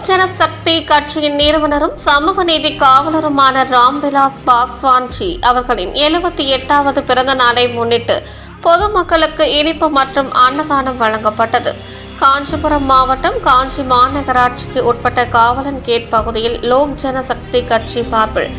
ஜனசக்தி கட்சியின் நிறுவனரும் சமூக நீதி காவலருமான ராம்விலாஸ் பாஸ்வான்ஜி அவர்களின் 78வது பிறந்த நாளை முன்னிட்டு பொதுமக்களுக்கு இனிப்பு மற்றும் அன்னதானம் வழங்கப்பட்டது. காஞ்சிபுரம் மாவட்டம் காஞ்சி மாநகராட்சிக்கு உட்பட்ட காவலன் கேட் பகுதியில் லோக் ஜனசக்தி கட்சி சார்பில்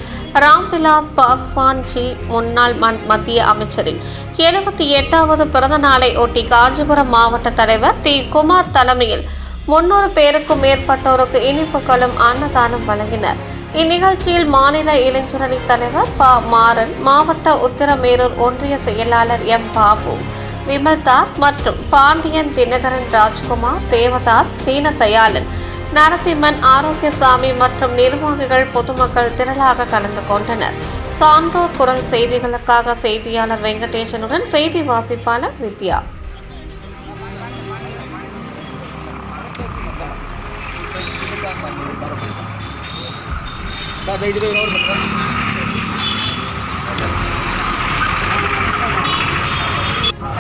ராம்விலாஸ் பாஸ்வான்ஜி முன்னாள் மத்திய அமைச்சரின் 78வது பிறந்த நாளை ஒட்டி காஞ்சிபுரம் மாவட்ட தலைவர் டி. குமார் தலைமையில் 300 பேருக்கும் மேற்பட்டோருக்கு இனிப்புகளும் அன்னதானம் வழங்கினர். இந்நிகழ்ச்சியில் மாநில இளைஞரணி தலைவர் ப. மாறன், மாவட்ட உத்திரமேரூர் ஒன்றிய செயலாளர் எம். பாபு, விமல்தாஸ் மற்றும் பாண்டியன், தினகரன், ராஜ்குமார், தேவதாஸ், தீனதயாளன், நரசிம்மன், ஆரோக்கியசாமி மற்றும் நிர்வாகிகள், பொதுமக்கள் திரளாக கலந்து கொண்டனர். சான்றோர் குரல் செய்திகளுக்காக செய்தியாளர் வெங்கடேசனுடன் செய்தி வாசிப்பாளர் வித்யா.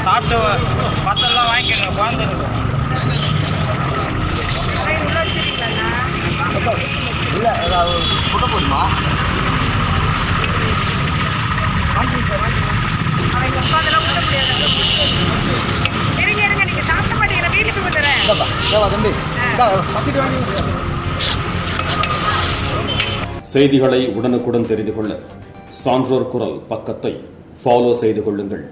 சாப்பிட்டு பத்தெல்லாம் வாங்கிக்கோங்க. குழந்தைங்க இல்லை ஏதாவது புட்ட போடுமா? செய்திகளை உடனுக்குடன் தெரிந்து கொள்ள சான்றோர் குரல் பக்கத்தை ஃபாலோ செய்து கொள்ளுங்கள்.